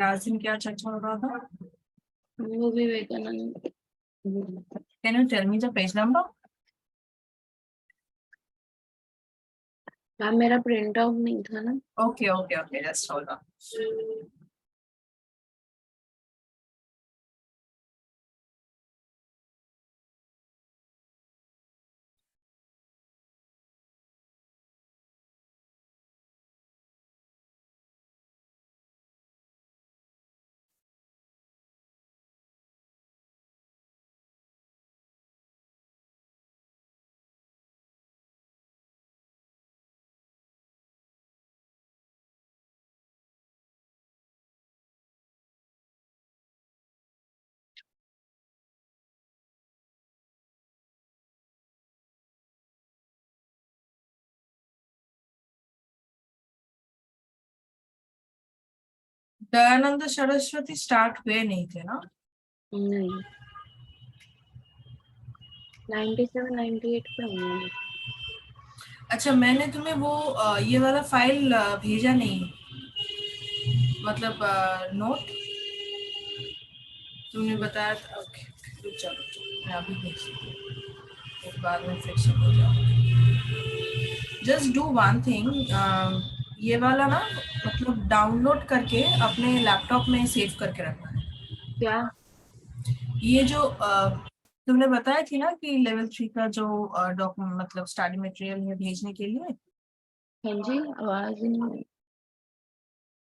Last दिन क्या चर्चा हो रहा था? वो Vivekananda. Can you tell me the page number? Ma'am मेरा प्रिंट आउट नहीं था ना। Okay, just hold on. Dayanand Saraswati start हुए नहीं थे ना? नहीं, 97 98 पे होंगे। अच्छा, मैंने तुम्हें वो ये वाला फाइल भेजा नहीं, मतलब नोट तुमने बताया था। ओके, चलो मैं अभी भेज दूँ, एक बाद में फिर से हो जाओ। जस्ट डू वन थिंग, ये वाला ना मतलब डाउनलोड करके अपने लैपटॉप में सेव करके रखना है। क्या? ये जो तुमने बताया थी ना कि लेवल 3 का जो डॉक्यूमेंट मतलब स्टडी मटेरियल है भेजने के लिए। हाँ जी, आवाज नहीं।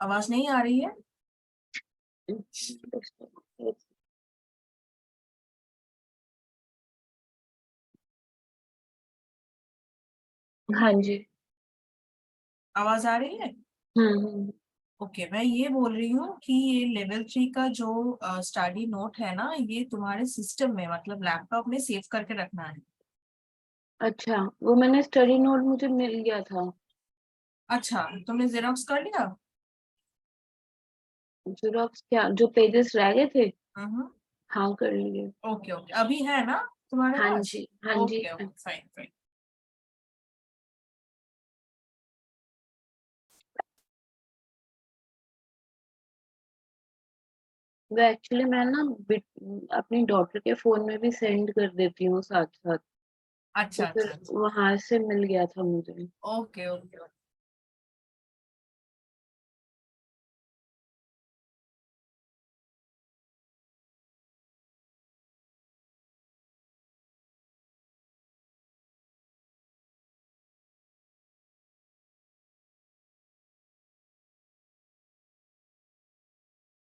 आवाज नहीं आ रही है? हाँ जी। आवाज आ रही है? हम्म। ओके, मैं ये बोल रही हूँ कि ये लेवल 3 का जो स्टडी नोट है ना, ये तुम्हारे सिस्टम में मतलब लैपटॉप में सेव करके रखना है। अच्छा, वो मैंने स्टडी नोट मुझे मिल गया था। अच्छा, तुमने जेरोक्स कर लिया? जेरोक्स क्या, जो पेजेस रह गए थे? हम्म। हाँ, कर लिए। ओके ओके, अभी है ना तुम्हारे हाँ पास? जी, हाँ जी। Okay okay, fine fine. वो एक्चुअली मैं ना अपनी डॉटर के फोन में भी सेंड कर देती हूँ साथ साथ। तो अच्छा फिर अच्छा अच्छा। वहां से मिल गया था मुझे। Okay okay.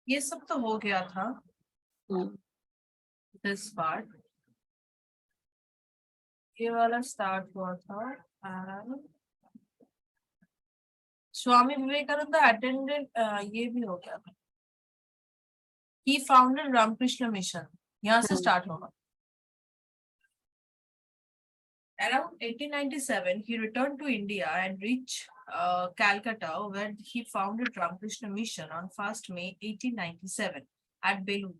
ये सब तो हो गया था, हाँ। This part. ये वाला स्टार्ट हुआ था and स्वामी विवेकानंद अटेंडेड, ये भी हो गया था। ही फाउंडेड रामकृष्ण मिशन, यहाँ से हाँ। स्टार्ट होगा। Around 1897, he returned to India and reached Calcutta, where he founded Ramakrishna Mission on 1st May 1897 at Belur.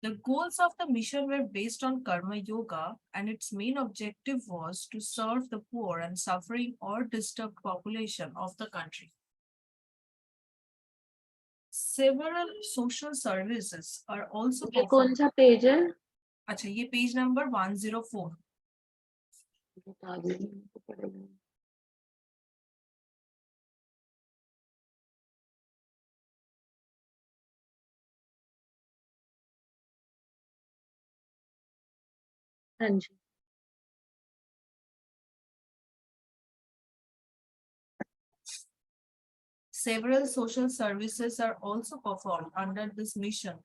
The goals of the mission were based on Karma Yoga, and its main objective was to serve the poor and suffering or disturbed population of the country. Several social services are also ये कौन performed. सा page है? अच्छा, ये page number 104। बता दीजिए, मुझको पड़ेगा। हाँ जी। Several social services are also performed under this mission,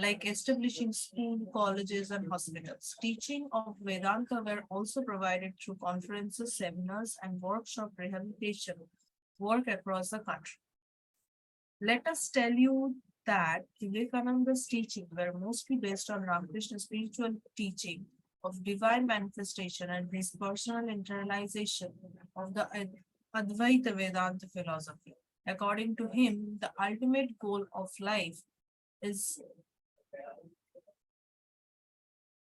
like establishing school, colleges, and hospitals. Teaching of Vedanta were also provided through conferences, seminars, and workshop rehabilitation work across the country. Let us tell you that Vivekananda's teaching were mostly based on Ramakrishna's spiritual teaching of divine manifestation and his personal internalization of the Advaita Vedanta philosophy. According to him, the ultimate goal of life is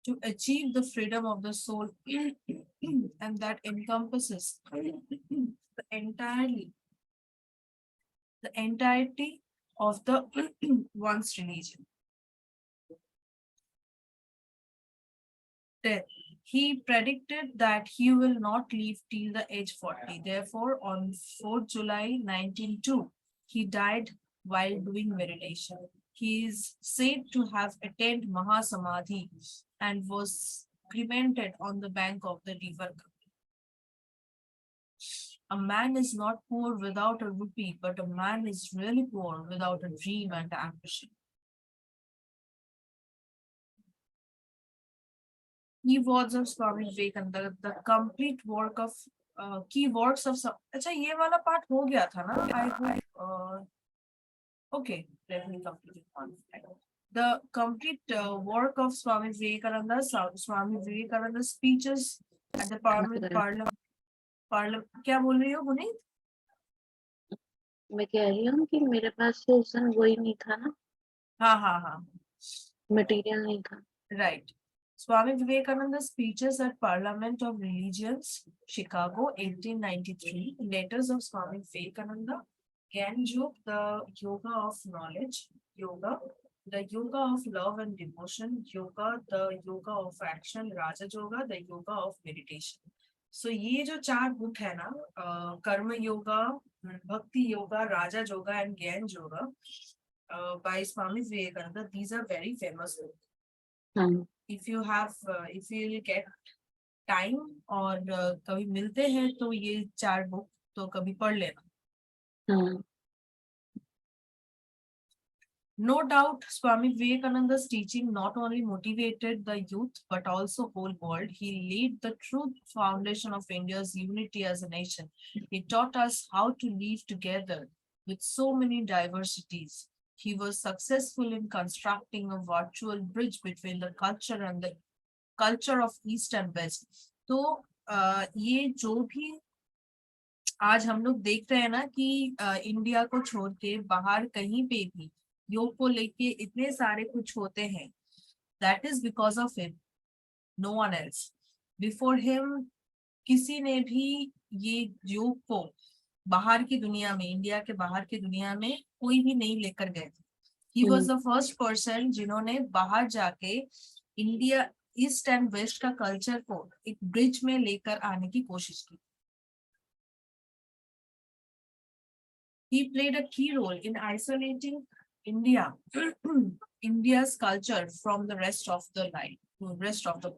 to achieve the freedom of the soul and that encompasses the entirety of the one's religion. Death. He predicted that he will not live till the age 40. Therefore, on 4th July 1902, he died while doing meditation. He is said to have attained Mahasamadhi and was cremated on the bank of the river. A man is not poor without a rupee, but a man is really poor without a dream and ambition. Key words of Swami Vivekananda, the complete work of key works of. अच्छा ये वाला part हो गया था ना? I hope. Okay, let me complete it one. The complete work of Swami Vivekananda, Swami Vivekananda's speeches at the Parliament. क्या बोल रही हो पुनीत? मैं कह रही हूँ कि मेरे पास तो उस दिन वही नहीं था ना, हाँ मटेरियल नहीं था. right. Swami Vivekananda's speeches at Parliament of Religions, Chicago, 1893, Letters of Swami Vivekananda, Gyan-Yog, the Yoga of Knowledge, Yoga, the Yoga of Love and Devotion, Yoga, the Yoga of Action, Raja Yoga, the Yoga of Meditation. So ये जो चार book है ना, कर्म योगा, भक्ति योगा, राजा yoga and ज्ञान yoga by Swami Vivekananda, these are very famous books. If you will get time और कभी मिलते हैं तो ये चार बुक तो कभी पढ़ लेना. No doubt, Swami Vivekananda's teaching not only motivated the youth but also whole world. He laid the true foundation of India's unity as a nation. He taught us how to live together with so many diversities. He was successful in constructing a virtual bridge between the culture and the culture of East and West. तो ये जो भी आज हम लोग देख रहे हैं ना कि इंडिया को छोड़ के बाहर कहीं पे भी योग को लेके इतने सारे कुछ होते हैं, that is because of him, no one else. Before him, किसी ने भी ये योग को बाहर की दुनिया में, इंडिया के बाहर की दुनिया में कोई भी नहीं लेकर गए थे. He was the first person जिन्होंने बाहर जाके इंडिया ईस्ट एंड वेस्ट का कल्चर को एक ब्रिज में लेकर आने की कोशिश की. He played a key role in isolating India's culture from the rest of the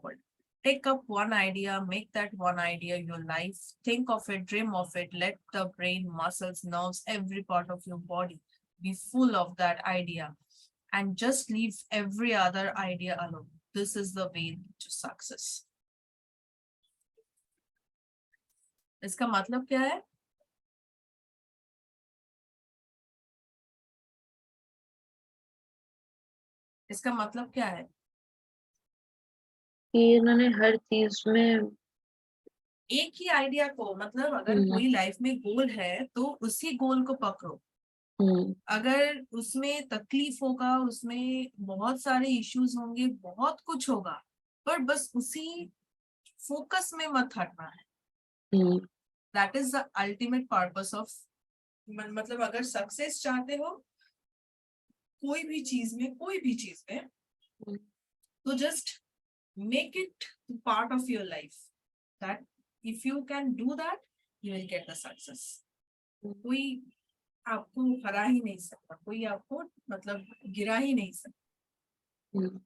world. Take up one idea, make that one idea your life. Think of it, dream of it. Let the brain, muscles, nerves, every part of your body be full of that idea, and just leave every other idea alone. This is the way to success. इसका मतलब क्या है? इसका मतलब क्या है? कि इन्होंने हर चीज में एक ही आइडिया को, मतलब अगर कोई लाइफ में गोल है तो उसी गोल को पकड़ो. अगर उसमें तकलीफ होगा, उसमें बहुत सारे इश्यूज होंगे, बहुत कुछ होगा, पर बस उसी फोकस में मत हटना है. That is the ultimate purpose of, मतलब अगर सक्सेस चाहते हो कोई भी चीज में तो just make it part of your life. That if you can do that, you will get the success. कोई आपको हरा ही नहीं सकता, कोई आपको मतलब गिरा ही नहीं सकता.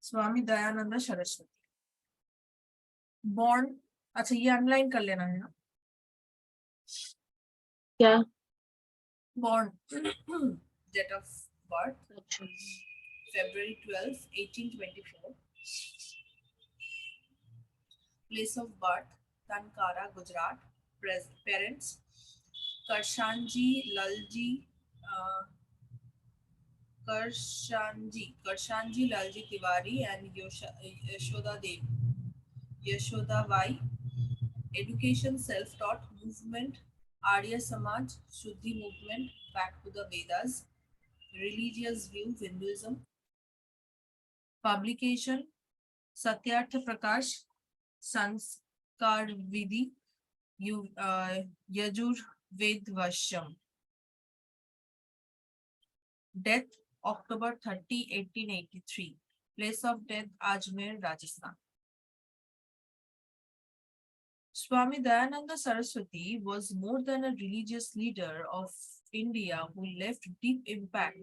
स्वामी दयानंद सरस्वती, born, अच्छा ये अनलाइन कर लेना है ना. क्या? Born, date of birth, February 12, 1824. Place of birth, Tankara, Gujarat. Parents, Karshanji Lalji Tiwari and Yashoda Bai. Education, self-taught, movement, Arya Samaj, Shuddhi movement, back to the Vedas. Religious view, Hinduism. Publication, Satyartha Prakash, Sanskar Vidhi, Yajur Vedvasham. Death October 30, 1883. Place of death Ajmer, Rajasthan. Swami Dayananda Saraswati was more than a religious leader of India who left deep impact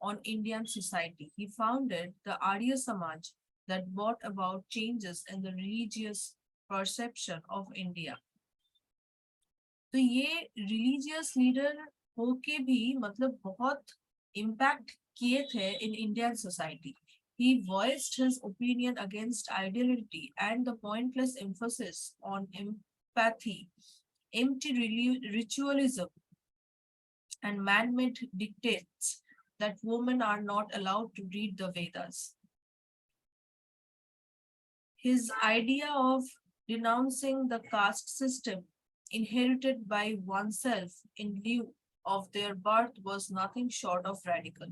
on Indian society. He founded the Arya Samaj that brought about changes in the religious perception of India. तो ये religious leader होके भी मतलब बहुत impact किए थे in Indian society. He voiced his opinion against ideology and the pointless emphasis on empathy, empty ritualism, and man-made dictates that women are not allowed to read the Vedas. His idea of denouncing the caste system inherited by oneself in lieu of their birth was nothing short of radical.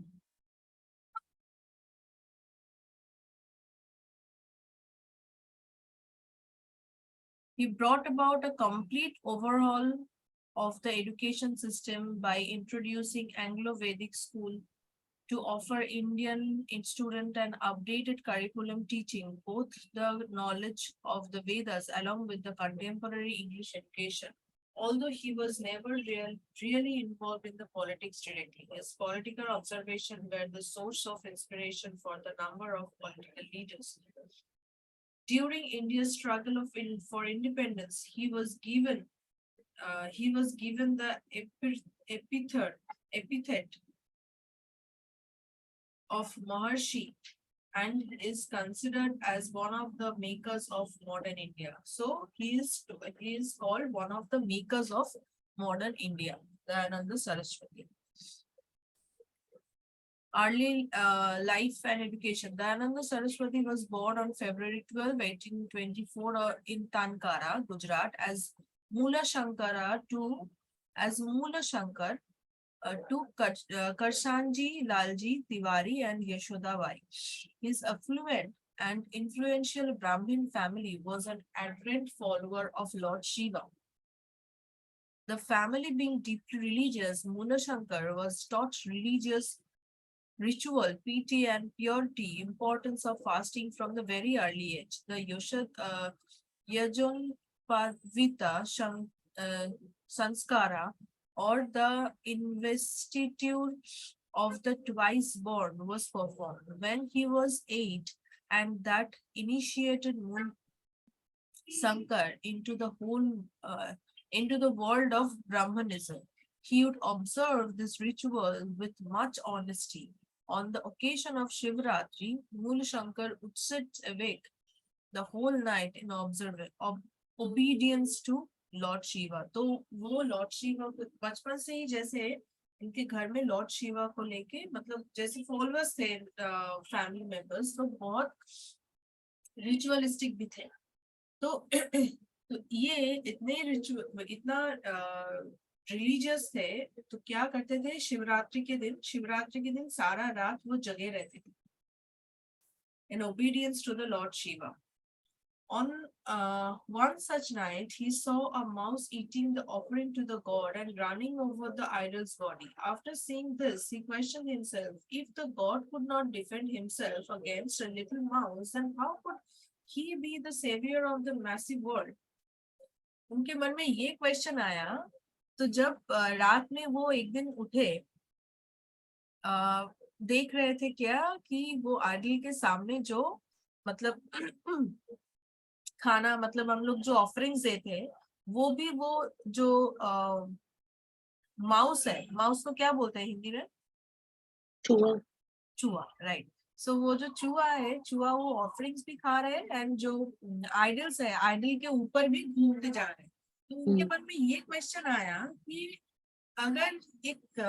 He brought about a complete overhaul of the education system by introducing Anglo-Vedic school to offer Indian student an updated curriculum teaching both the knowledge of the Vedas along with the contemporary English education. Although he was never really involved in the politics directly, his political observations were the source of inspiration for the number of political leaders. During India's struggle for independence, he was given the epithet of Maharishi and is considered as one of the makers of modern India. So he is called one of the makers of modern India, Dayananda Saraswati. Early life and education. Dayananda Saraswati was born on February 12, 1824 in Tankara, Gujarat as Mula Shankar to Karshanji, Lalji, Tiwari and Yashoda Bai. His affluent and influential Brahmin family was an ardent follower of Lord Shiva. The family being deeply religious, Mula Shankar was taught religious ritual, piety and purity, importance of fasting from the very early age. The Yajonpavita Sanskara or the investiture of the twice born was performed when he was 8, and that initiated Shankar into the world of Brahmanism. He would observe this ritual with much honesty. On the occasion of Shivratri, Mool Shankar would sit awake the whole night in obedience to Lord Shiva. तो वो Lord Shiva को बचपन से ही जैसे इनके घर में Lord Shiva को लेके मतलब जैसे फॉलोअर्स थे फैमिली मेंबर्स, तो बहुत रिचुअलिस्टिक भी थे. तो ये इतना रिलीजियस थे, तो क्या करते थे शिवरात्रि के दिन सारा रात वो जगे रहते थे in obedience to the Lord Shiva. On one such night, he saw a mouse eating the offering to the god and running over the idol's body. After seeing this, he questioned himself, if the god could not defend himself against a little mouse, then how could he be the savior of the massive world? उनके मन में ये question आया. तो जब रात में वो एक दिन उठे, देख रहे थे क्या कि वो आइडल के सामने जो मतलब खाना मतलब हम लोग जो ऑफरिंग्स देते हैं, वो भी वो जो माउस है, माउस को क्या बोलते हैं हिंदी में? चूहा. चूहा, राइट. सो वो जो चूहा है, चूहा वो ऑफरिंग्स भी खा रहे हैं एंड जो आइडल्स है, आइडल के ऊपर भी घूमते जा रहे हैं. तो उनके मन में ये क्वेश्चन आया कि अगर एक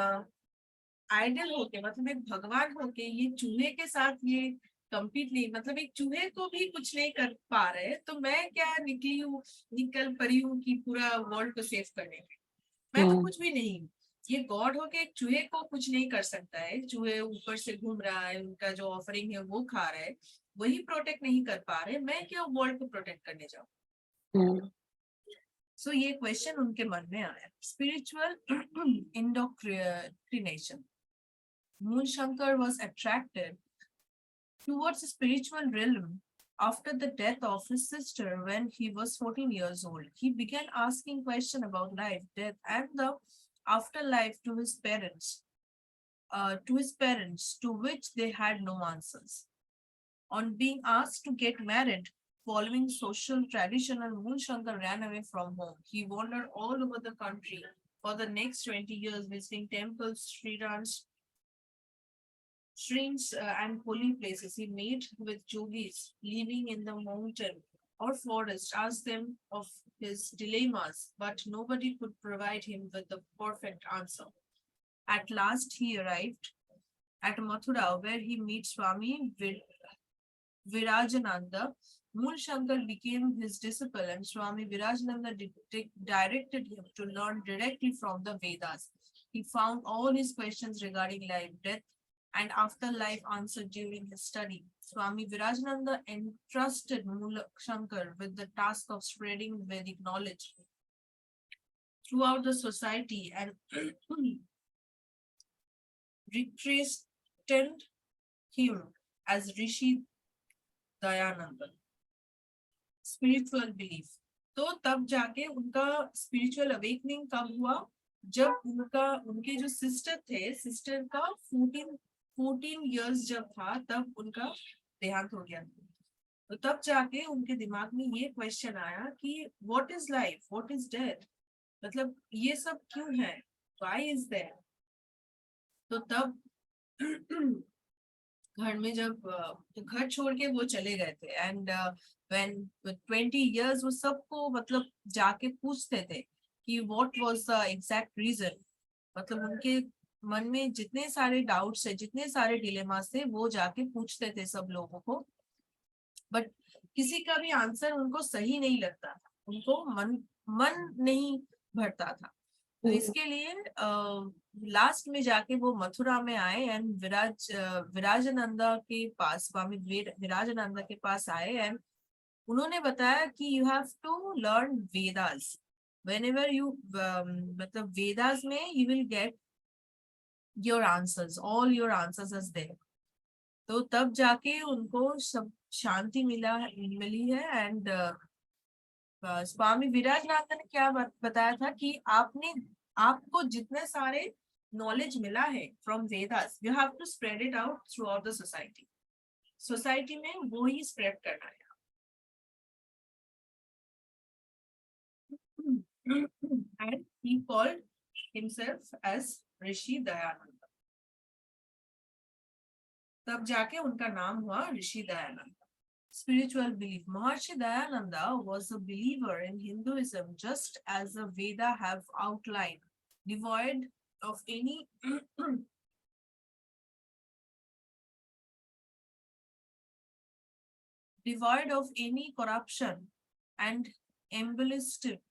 आइडल होके मतलब एक भगवान होके ये चूहे के साथ ये कंप्लीटली मतलब एक चूहे को भी कुछ नहीं कर पा रहे, तो मैं क्या निकल पड़ी हूँ कि पूरा वर्ल्ड को सेव करने में. मैं तो कुछ भी नहीं. ये गॉड होके एक चूहे को कुछ नहीं कर सकता है. चूहे ऊपर से घूम रहा है, उनका जो ऑफरिंग है वो खा रहा है, वही प्रोटेक्ट नहीं कर पा रहे, मैं क्या वर्ल्ड को प्रोटेक्ट करने जाऊँ. So ये क्वेश्चन उनके मन में आया. Spiritual indoctrination. Moon Shankar was attracted towards the spiritual realm after the death of his sister when he was 14 years old. He began asking questions about life, death, and the afterlife to his parents, to which they had no answers. On being asked to get married, following social tradition, Moon Shankar ran away from home. He wandered all over the country for the next 20 years, visiting temples, shrines, and holy places. He met with yogis living in the mountain or forest, asked them of his dilemmas, but nobody could provide him with the perfect answer. At last, he arrived at Mathura, where he meets Swami Virajananda. Moon Shankar became his disciple, and Swami Virajananda directed him to learn directly from the Vedas. He found all his questions regarding life, death, and afterlife answered during his study. Swami Virajananda entrusted Moon Shankar with the task of spreading Vedic knowledge throughout the society and rechristened him as Rishi Dayananda. Spiritual belief. तो तब जाके उनका spiritual awakening कब हुआ, जब उनके जो sister का 14 इयर्स जब था, तब उनका देहांत हो गया. तो तब जाके उनके दिमाग में ये क्वेश्चन आया कि what is life, what is death, मतलब ये सब क्यों है, व्हाई इज देयर. तो तब घर में जब घर छोड़ के वो चले गए थे, एंड व्हेन 20 इयर्स वो सबको मतलब जाके पूछते थे कि what was the exact reason. मतलब उनके मन में जितने सारे डाउट्स है, जितने सारे डिलेमास थे, वो जाके पूछते थे सब लोगों को, बट किसी का भी आंसर उनको सही नहीं लगता, उनको मन नहीं भरता था. तो इसके लिए लास्ट में जाके वो मथुरा में आए एंड विराजानंदा के पास, स्वामी विराजानंदा के पास आए, एंड उन्होंने बताया कि you have to learn Vedas. Whenever you मतलब वेदास में you will get your answers, all your answers is there. तो तब जाके उनको सब शांति मिली है. एंड स्वामी विराजानंद ने क्या बताया था कि आपको जितने सारे नॉलेज मिला है from Vedas, you have to spread it out throughout the society में वो ही स्प्रेड करना है. And he called himself as ऋषि दयानंद. तब जाके उनका नाम हुआ ऋषि Dayanand. Spiritual belief. Maharishi Dayananda was a believer in Hinduism, just as the Veda have outlined, devoid of any corruption and embellishment.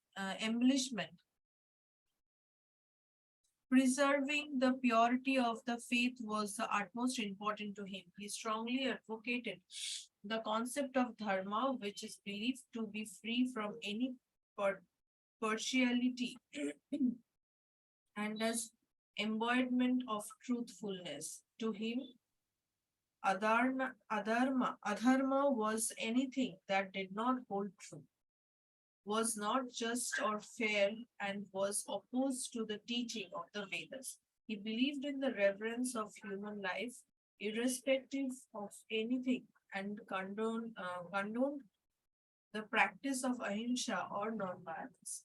Preserving the purity of the faith was the utmost important to him. He strongly advocated the concept of dharma, which is believed to be free from any partiality and as embodiment of truthfulness. To him, adharma was anything that did not hold true, was not just or fair, and was opposed to the teaching of the Vedas. He believed in the reverence of human life, irrespective of anything, and condoned the practice of ahimsa or non-violence.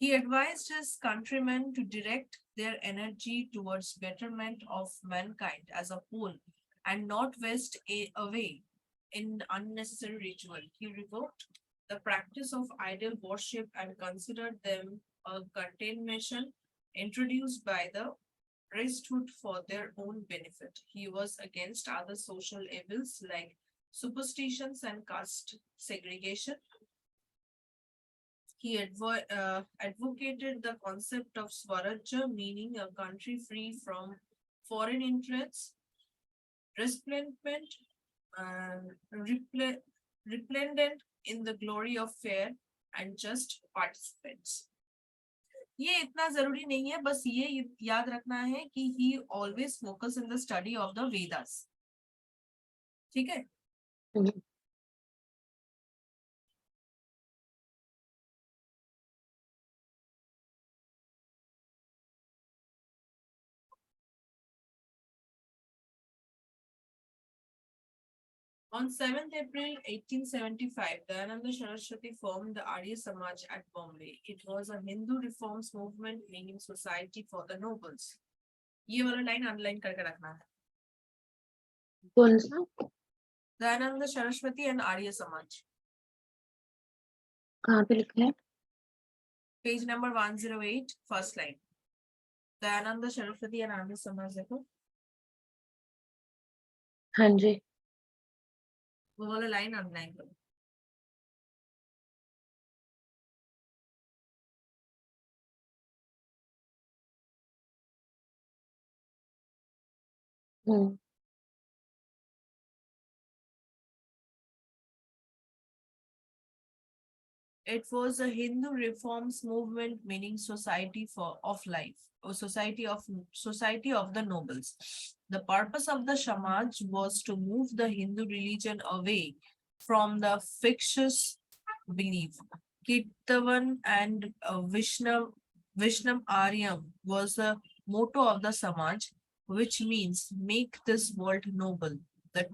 He advised his countrymen to direct their energy towards betterment of mankind as a whole and not waste away in unnecessary ritual. He revoked the practice of idol worship and considered them a contamination introduced by the priesthood for their own benefit. He was against other social evils like superstitions and caste segregation. He advocated the concept of Swarajya, meaning a country free from foreign influence, resplendent, resplendent in the glory of fair and just participants. ये इतना जरूरी नहीं है, बस ये याद रखना है कि he always focus in the study of the Vedas. ठीक है? On 7th April 1875, Dayananda Saraswati formed the Arya Samaj at Bombay. It was a Hindu reforms movement meaning society for the nobles. ये वाला line underline करके रखना है. कौन सा? Dayananda Saraswati and Arya Samaj. कहाँ पे लिखा है? Page number 108, first line. Dayananda Saraswati and Arya Samaj देखो. हाँ जी. वो वाला लाइन अंडरलाइन करो. It was a Hindu reforms movement meaning society of life, or society of the nobles. The purpose of the Samaj was to move the Hindu religion away from the fictitious belief. Kirtavan and Vishnam Aryam was the motto of the Samaj, which means make this world noble. The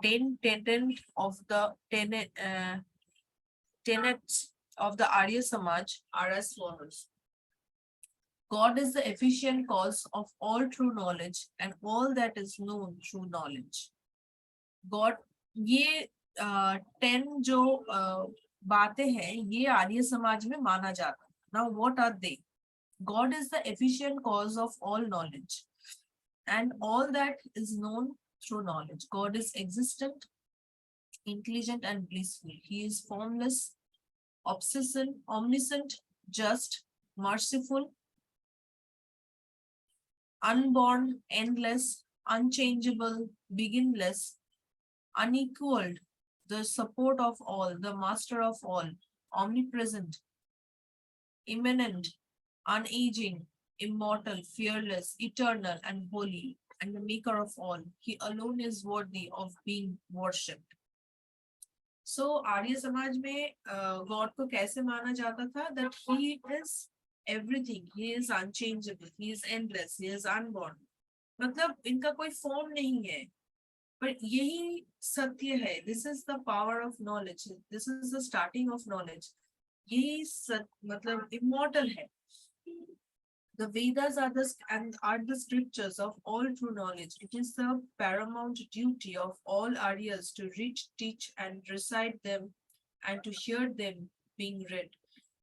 tenets of the Arya Samaj are as follows. God is the efficient cause of all true knowledge and all that is known through knowledge. God, ये 10 जो बातें हैं ये आर्य समाज में माना जाता है. Now what are they? God is the efficient cause of all knowledge and all that is known through knowledge. God is existent, intelligent and blissful. He is formless, omniscient, just, merciful, unborn, endless, unchangeable, beginless, unequaled, the support of all, the master of all, omnipresent, immanent, unaging, immortal, fearless, eternal, and holy, and the maker of all. He alone is worthy of being worshipped. So Arya Samaj में God को कैसे माना जाता था? That he is everything, he is unchangeable, he is endless, he is unborn. मतलब इनका कोई form नहीं है, पर यही सत्य है. This is the power of knowledge. This is the starting of knowledge. यही मतलब immortal है. The Vedas are the scriptures of all true knowledge. It is the paramount duty of all Aryas to read, teach, and recite them, and to hear them being read.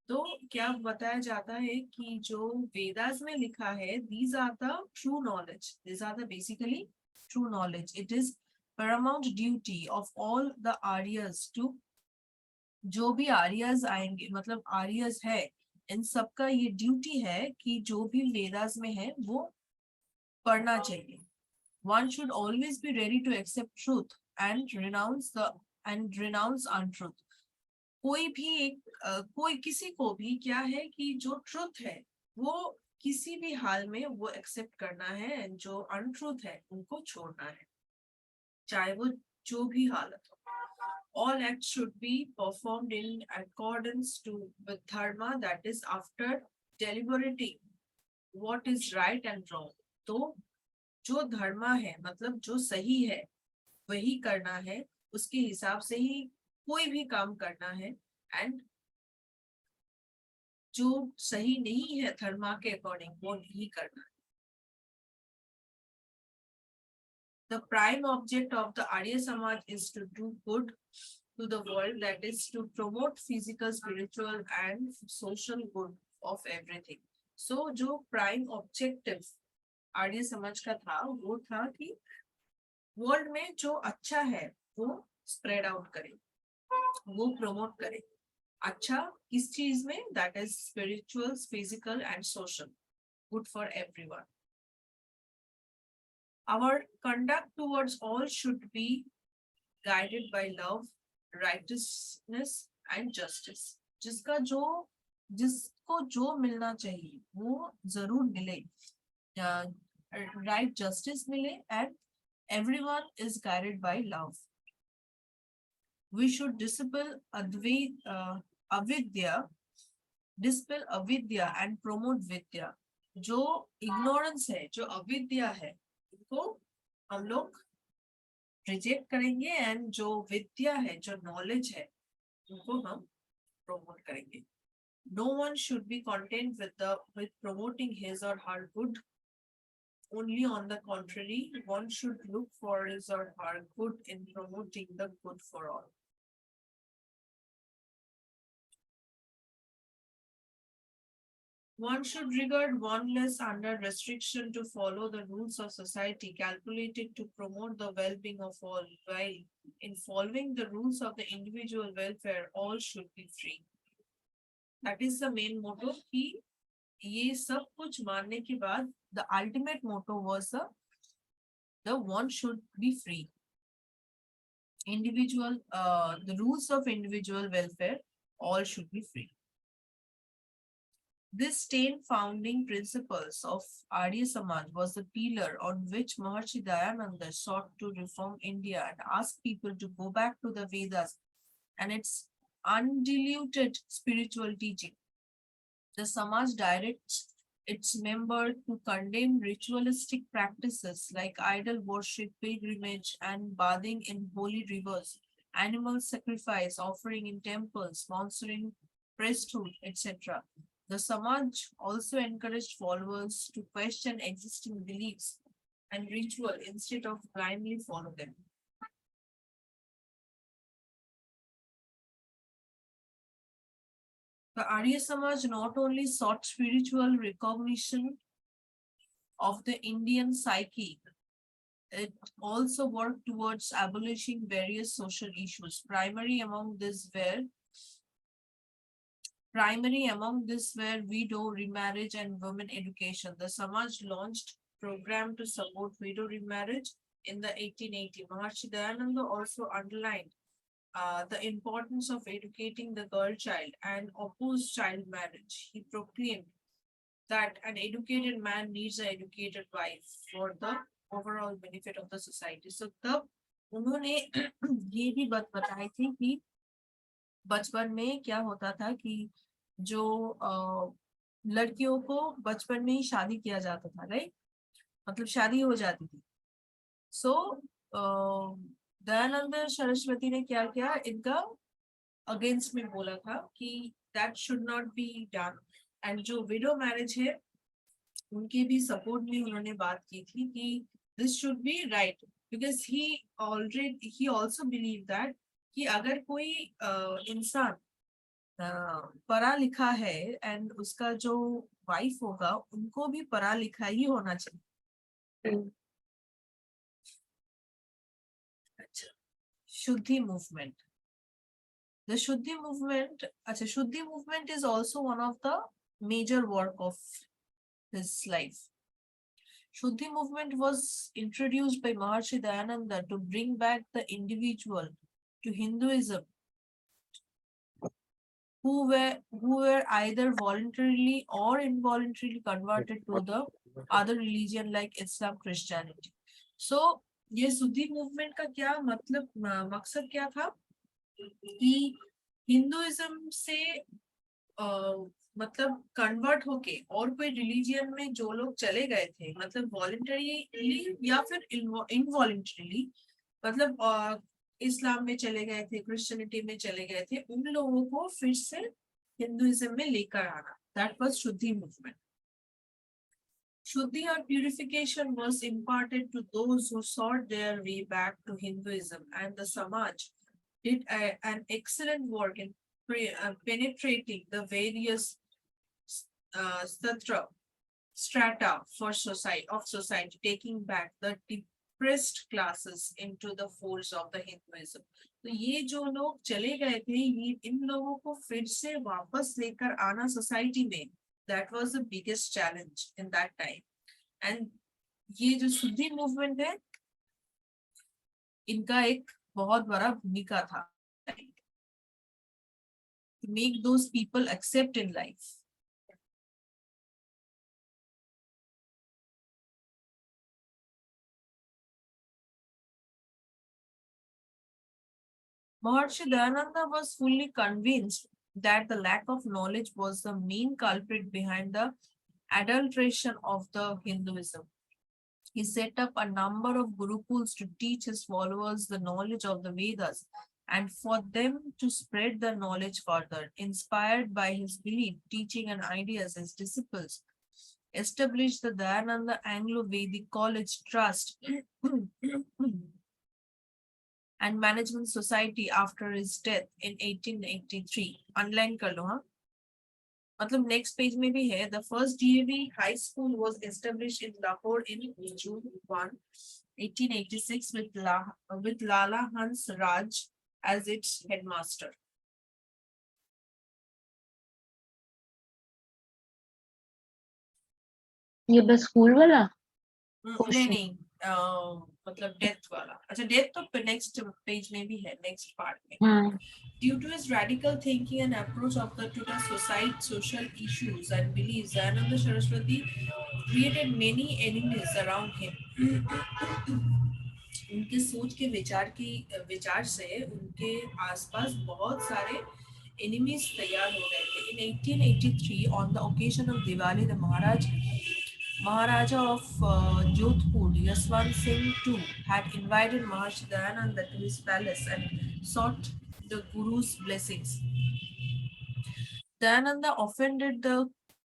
तो क्या बताया जाता है कि जो वेदास में लिखा है, these are the true knowledge. These are the basically true knowledge. It is paramount duty of all the Aryas to, जो भी आर्यस आएंगे, मतलब आर्यस है, इन सबका ये ड्यूटी है कि जो भी वेदास में है वो पढ़ना चाहिए. One should always be ready to accept truth and renounce untruth. कोई किसी को भी क्या है कि जो ट्रुथ है वो किसी भी हाल में वो एक्सेप्ट करना है, एंड जो अनट्रुथ है उनको छोड़ना है, चाहे वो जो भी हालत हो. All acts should be performed in accordance with dharma, that is after deliberating what is right and wrong. तो जो धर्मा है, मतलब जो सही है वही करना है, उसके हिसाब से ही कोई भी काम करना है, एंड जो सही नहीं है धर्मा के अकॉर्डिंग वो नहीं करना है. The prime object of the Arya Samaj is to do good to the world, that is to promote physical, spiritual and social good of everything. So जो prime objective आर्य समाज का था वो था कि वर्ल्ड में जो अच्छा है वो स्प्रेड आउट करे, वो प्रमोट करे. अच्छा किस चीज में? That is spiritual, physical and social, good for everyone. Our conduct towards all should be guided by love, righteousness and justice. जिसको जो मिलना चाहिए वो जरूर मिले, right justice मिले, and everyone is guided by love. We should dispel avidya and promote vidya. जो ignorance है, जो अविद्या है, उनको हम लोग रिजेक्ट करेंगे, एंड जो विद्या है, जो नॉलेज है, उनको हम प्रमोट करेंगे. No one should be content with promoting his or her good. Only on the contrary, one should look for his or her good in promoting the good for all. One should regard one less under restriction to follow the rules of society calculated to promote the well-being of all, while in following the rules of the individual welfare, all should be free. That is the main motto. कि ये सब कुछ मानने के बाद the ultimate motto was the one should be free. The rules of individual welfare, all should be free. This 10 founding principles of Arya Samaj was the pillar on which Maharishi Dayananda sought to reform India and ask people to go back to the Vedas and its undiluted spiritual teaching. The Samaj directs its member to condemn ritualistic practices like idol worship, pilgrimage, and bathing in holy rivers, animal sacrifice, offering in temples, sponsoring priesthood, etc. The Samaj also encouraged followers to question existing beliefs and ritual instead of blindly follow them. The Arya Samaj not only sought spiritual recognition of the Indian psyche, it also worked towards abolishing various social issues. Primary among these were widow remarriage and women education. The Samaj launched program to support widow remarriage in the 1880. Maharishi Dayananda also underlined the importance of educating the girl child and opposed child marriage. He proclaimed that an educated man needs an educated wife for the overall benefit of the society. So तब उन्होंने ये भी बात बताई थी कि बचपन में क्या होता था कि जो लड़कियों को बचपन में ही शादी किया जाता था, राइट, मतलब शादी हो जाती थी. सो दयानंद सरस्वती ने क्या किया, इनका अगेंस्ट में बोला था कि that should not be done. And जो विडो मैरिज है उनके भी सपोर्ट में उन्होंने बात की थी कि this should be right, because he also believe that कि अगर कोई इंसान पढ़ा लिखा है एंड उसका जो वाइफ होगा उनको भी पढ़ा लिखा ही होना चाहिए. अच्छा, शुद्धि movement. The Shuddhi movement is also one of the major work of his life. Shuddhi movement was introduced by Maharishi Dayananda to bring back the individual to Hinduism who were either voluntarily or involuntarily converted to the other religion like Islam, Christianity. So ये शुद्धि movement का क्या मतलब, मकसद क्या था कि Hinduism से मतलब कन्वर्ट होके और कोई रिलीजियन में जो लोग चले गए थे, मतलब वॉलंटरीली या फिर इनवॉलंटरीली, मतलब इस्लाम में चले गए थे, क्रिश्चियनिटी में चले गए थे, उन लोगों को फिर से हिंदुइज्म में लेकर आना. दैट वाज शुद्धि movement. Shuddhi or purification was imparted to those who sought their way back to Hinduism, and the Samaj did an excellent work in penetrating the various strata of society, taking back the depressed classes into the folds of the Hinduism. तो ये जो लोग चले गए थे, ये इन लोगों को फिर से वापस लेकर आना सोसाइटी में, that was the biggest challenge in that time. And ये जो शुद्धि मूवमेंट है, इनका एक बहुत बड़ा भूमिका था. make those people accept in life. Maharishi Dayananda was fully convinced that the lack of knowledge was the main culprit behind the adulteration of the Hinduism. He set up a number of gurukuls to teach his followers the knowledge of the Vedas and for them to spread the knowledge further. Inspired by his belief, teaching, and ideas, his disciples established the Dayananda Anglo-Vedic College Trust and Management Society after his death in 1883. Underline कर लो हाँ. मतलब next page में भी है. The first DAV high school was established in Lahore in June 1, 1886 with Lala Hans Raj as its headmaster. ये बस school वाला नहीं नहीं मतलब डेथ वाला. अच्छा डेथ तो नेक्स्ट पेज में भी है, नेक्स्ट पार्ट में. हाँ Due to his radical thinking and approach of the to the society, social issues and beliefs, Dayananda Saraswati created many enemies around him. उनके सोच के विचार से उनके आसपास बहुत सारे enemies तैयार हो गए थे. In 1883, on the occasion of Diwali, the Maharaja of Jodhpur, Yaswant Singh too, had invited Maharishi Dayananda to his palace and sought the Guru's blessings. Dayananda offended the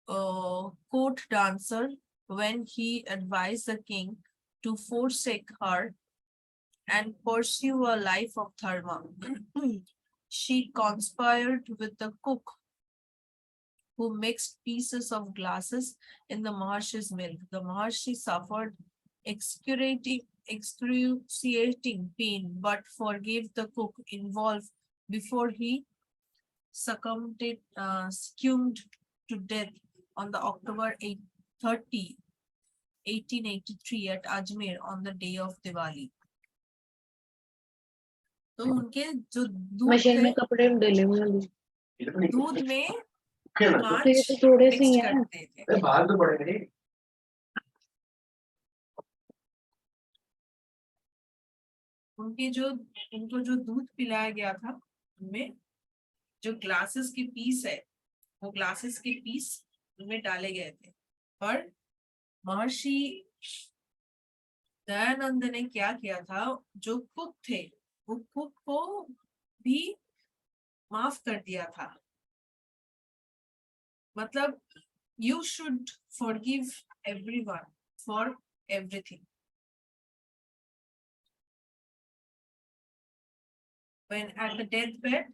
court dancer when he advised the king to forsake her and pursue a life of dharma. She conspired with the cook who mixed pieces of glasses in the Maharshi's milk. The Maharshi suffered excruciating pain, but forgave the cook involved before he succumbed to death on the October 30, 1883 at Ajmer on the day of Diwali. तो उनके जो दूध machine में थे, कपड़े डाले हुए दूध में तो ये तो कांच थोड़े से ही मिक्स हैं करते थे. बाहर तो पड़े उनको जो दूध पिलाया गया था उनमें जो ग्लासेस के पीस है, वो ग्लासेस के पीस उनमें डाले गए थे. पर महर्षि दयानंद ने क्या किया था, जो कुक थे वो कुक को भी माफ कर दिया था. मतलब you should forgive everyone for everything. When at the deathbed,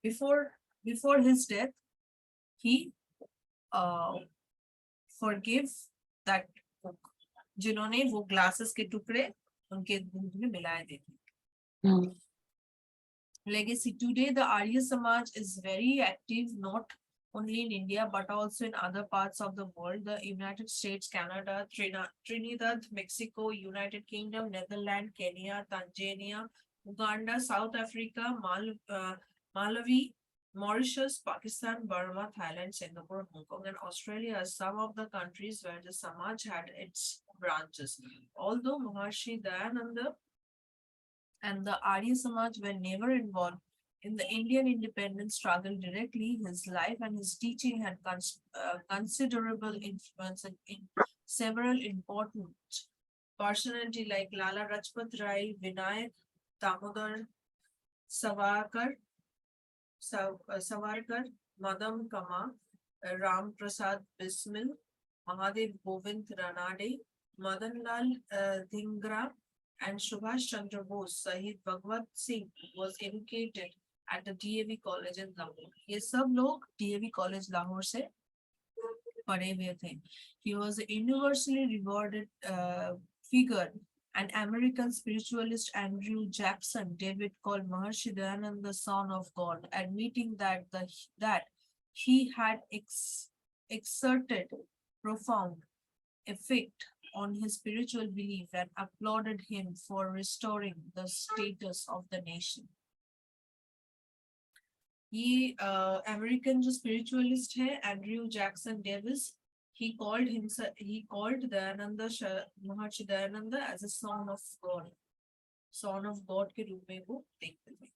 before his death, he forgive that cook जिन्होंने वो ग्लासेस के टुकड़े उनके दूध में मिलाए थे. Legacy. Today, the Arya Samaj is very active, not only in India, but also in other parts of the world. The United States, Canada, Trinidad, Mexico, United Kingdom, Netherlands, Kenya, Tanzania, Uganda, South Africa, Malawi, Mauritius, Pakistan, Burma, Thailand, Singapore, Hong Kong, and Australia are some of the countries where the Samaj had its branches. Although Maharishi Dayananda and the Arya Samaj were never involved in the Indian independence struggle directly, his life and his teaching had considerable influence in several important personalities like Lala Rajpat Rai, Vinayak Damodar Savarkar, Madam Kama, Ram Prasad Bismil, Mahadev Govind Ranade, Madan Lal Dhingra, and Subhash Chandra Bose. Sahid Bhagwat Singh was educated at the DAV College in Lahore. ये सब लोग DAV College Lahore से पढ़े हुए थे. He was a universally regarded figure. And American spiritualist Andrew Jackson David called Maharishi Dayananda the son of God, admitting that he had exerted profound effect on his spiritual belief and applauded him for restoring the status of the nation. ये American जो spiritualist है Andrew Jackson Davis, he called Dayanand Maharshi Dayanand as a son of God के रूप में वो देखते थे.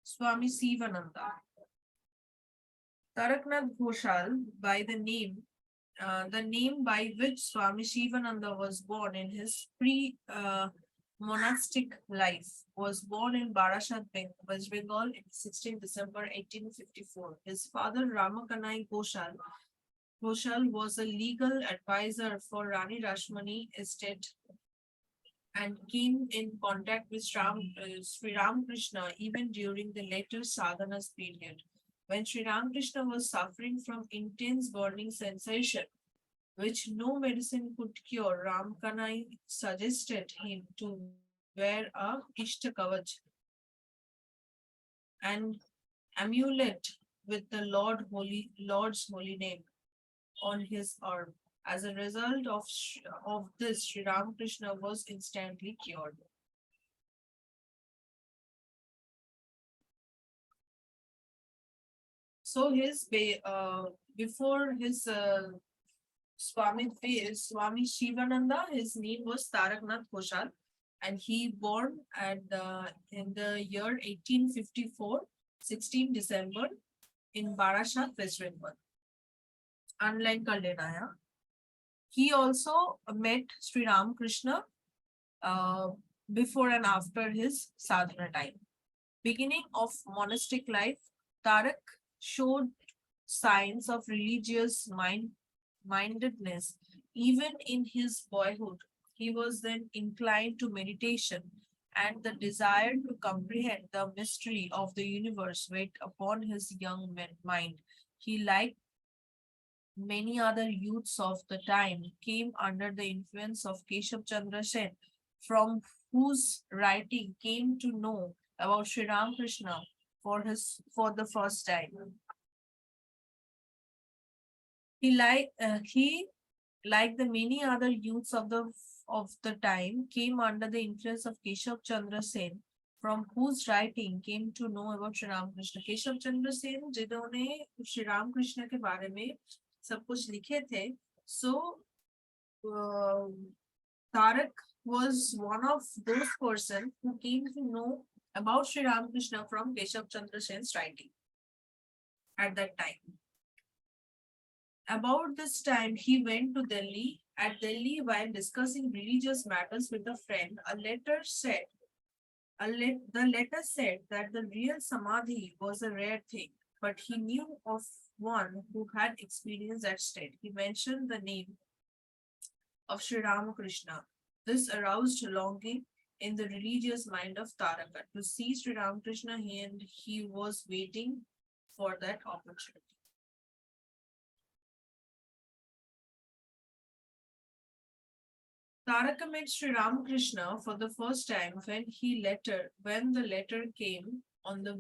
Swami Shivananda. Taraknath Ghoshal, by the name by which Swami Shivananda was born in his monastic life, was born in Barashat, West Bengal in 16 December 1854. His father Ramakrishna Ghoshal was a legal advisor for Rani Rashmani estate and came in contact with Sri Ramakrishna even during the later sadhana's period. When Sri Ramakrishna was suffering from intense burning sensation, which no medicine could cure, Ramakrishna suggested him to wear a Ishta Kavach, an amulet with the Lord's holy name on his arm. As a result of this, Sri Ramakrishna was instantly cured. So before his Swami Shivananda, his name was Taraknath Ghoshal, and he born in the year 1854, 16 December in Barashat, West Bengal. Unlike Kaldenaya, he also met Sri Ramakrishna before and after his sadhana time. Beginning of monastic life, Tarak showed signs of religious mindedness even in his boyhood. He was then inclined to meditation, and the desire to comprehend the mystery of the universe weighed upon his young mind. He, like many other youths of the time, came under the influence of Keshav Chandra Sen, from whose writing came to know about Sri Ramakrishna for the first time. He like the many other youths of the time, came under the influence of Keshav Chandra Sen, from whose writing came to know about Sri Ramakrishna. Keshav Chandra Sen जिन्होंने श्री रामकृष्ण के बारे में सब कुछ लिखे थे. So Tarak was one of those persons who came to know about Sri Ramakrishna from Keshav Chandra Sen's writing at that time. About this time, he went to Delhi. At Delhi, while discussing religious matters with a friend, the letter said that the real samadhi was a rare thing, but he knew of one who had experienced that state. He mentioned the name of Sri Ramakrishna. This aroused longing in the religious mind of Taraka to see Sri Ramakrishna, and he was waiting for that opportunity. Taraka met Sri Ramakrishna for the first time when the letter came on a